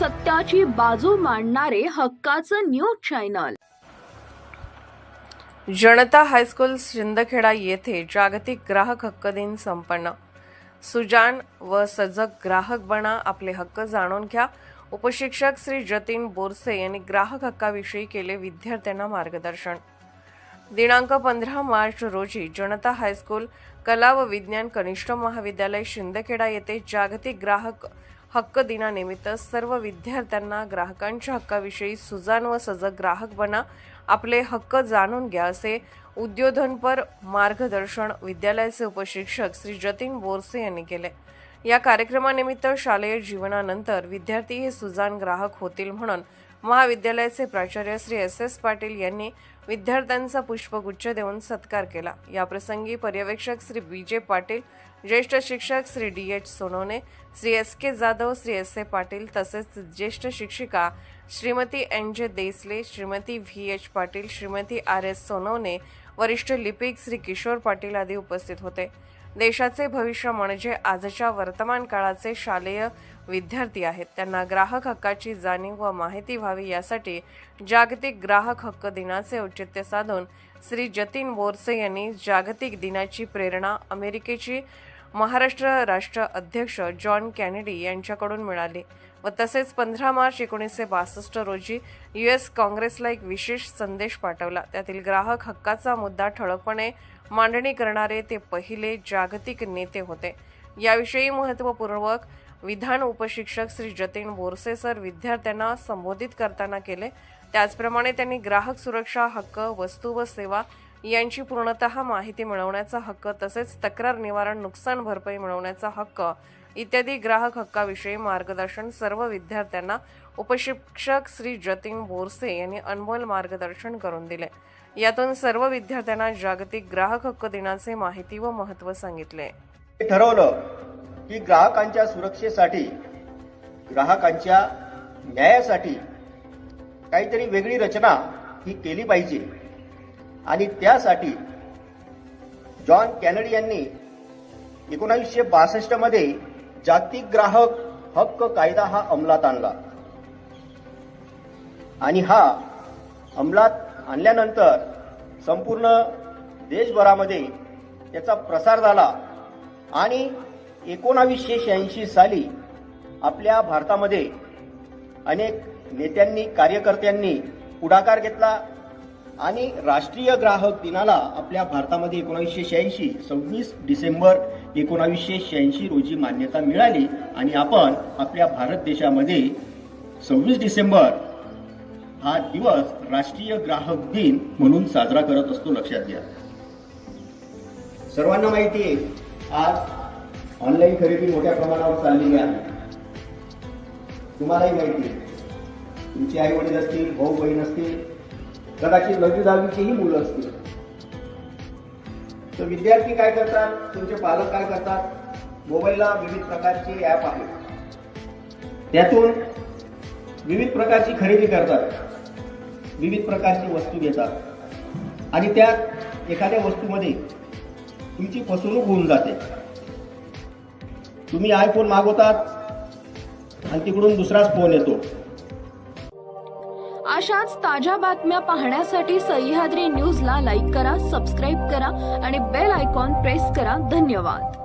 सत्याची बाजू मांडणारे हक्काचं न्यूज चॅनल। जनता हायस्कूल शिंदखेडा येथे जागतिक ग्राहक हक्क दिन संपन्न। सुजाण व सजग ग्राहक बना, आपले हक्क जाणून घ्या। उपशिक्षक श्री जतीन बोरसे यांनी ग्राहक हक्काविषयी केले विद्यार्थ्यांना मार्गदर्शन। दिनांक 15 मार्च रोजी जनता हायस्कूल कला व विज्ञान कनिष्ठ महाविद्यालय शिंदखेडा येथे जागतिक ग्राहक हक्क दिनानिमित्त सर्व विद्यार्थ्यांना ग्राहकांच्या हक्काविषयी सुजाण व सजग ग्राहक बना, आपले हक्क जाणून घ्या असे उद्बोधनपर मार्गदर्शन विद्यालयाचे उपशिक्षक श्री जतीन बोरसे यांनी केले। या कार्यक्रमानिमित्त शालेय जीवनानंतर विद्यार्थी हे सुजाण ग्राहक होतील म्हणून महाविद्यालयाचे प्राचार्य श्री एस पाटील यांनी विद्यार्थ्यांचा पुष्पगुच्छ देऊन सत्कार केला। या प्रसंगी पर्यवेक्षक श्री बी पाटील, ज्येष्ठ शिक्षक श्री डी सोनवणे, श्री के जाधव, श्री ए पाटील तसेच ज्येष्ठ शिक्षिका श्रीमती जे देसले, श्रीमती एच पाटील, श्रीमती एस सोनवणे, वरिष्ठ लिपिक श्री किशोर पाटील आदी उपस्थित होते। देशाचे भविष्य म्हणजे आजच्या वर्तमान काळाचे शालेय विद्यार्थी आहेत। त्यांना ग्राहक हक्काची जाणीव व माहिती व्हावी यासाठी जागतिक ग्राहक हक्क दिनाचे औचित्य साधून श्री जतीन बोरसे यांनी जागतिक दिनाची प्रेरणा अमेरिकेची महाराष्ट्र राष्ट्र अध्यक्ष जॉन केनेडी यांच्याकडून मिळाली व तसेच 15 मार्च 1962 रोजी US काँग्रेसला एक विशेष संदेश पाठवला। त्यातील ग्राहक हक्काचा मुद्दा ठळकपणे मांडणी करणारे ते पहिले जागतिक नेते होते। याविषयी महत्त्वपूर्वक विधान उपशिक्षक श्री जतीन बोरसे सर विद्यार्थ्यांना संबोधित करताना केले। त्याचप्रमाणे त्यांनी ग्राहक सुरक्षा हक्क, वस्तू व सेवा यांची पूर्णतः माहिती मिळवण्याचा हक्क तसेच तक्रार निवारण, नुकसान भरपाई मिळवण्याचा हक्क इत्यादी ग्राहक हक्काविषयी मार्गदर्शन सर्व विद्यार्थ्यांना उपशिक्षक श्री जतीन बोरसे यांनी अनमोल मार्गदर्शन करून दिले। यातून सर्व विद्यार्थ्यांना जागतिक ग्राहक हक्क दिनाचे माहिती व महत्त्व सांगितले। ठरवलं की ग्राहकांच्या सुरक्षेसाठी, ग्राहकांच्या न्यायासाठी काहीतरी वेगळी रचना ही केली पाहिजे आणि त्यासाठी जॉन केनेडी यांनी 1962 मध्ये जागतिक ग्राहक हक्क कायदा हा अंमलात आणला आणि हा अंमलात आणल्यानंतर संपूर्ण देशभरामध्ये त्याचा प्रसार झाला आणि 1986 साली आपल्या भारतामध्ये अनेक नेत्यांनी, कार्यकर्त्यांनी पुढाकार घेतला आणि राष्ट्रीय ग्राहक दिनाला आपल्या भारतामध्ये 26 डिसेंबर 1986 रोजी मान्यता मिळाली आणि आपण आपल्या भारत देशामध्ये 26 डिसेंबर हा दिवस राष्ट्रीय ग्राहक दिन म्हणून साजरा करत असतो। लक्षात घ्या। सर्वांना माहिती आहे आज ऑनलाईन खरेदी मोठ्या प्रमाणावर चाललेली आहे। तुम्हालाही माहिती आहे, तुमचे आई वडील असतील, भाऊ बहीण असतील, कदाचित 9वी 10वीचीही मुलं असतील, तर विद्यार्थी काय करतात, तुमचे पालक काय करतात, मोबाईलला विविध प्रकारचे ॲप आहेत, त्यातून विविध प्रकारची खरेदी करतात, विविध प्रकारची वस्तू घेतात आणि त्यात एखाद्या वस्तूमध्ये तुमची फसवणूक होऊन जाते। तुम्ही आयफोन मागवतात आणि तिकडून दुसराच फोन येतो। अशाच ताज्या बातम्या पाहण्यासाठी सह्याद्री न्यूजला लाईक करा, सबस्क्राईब करा आणि बेल आयकॉन प्रेस करा। धन्यवाद।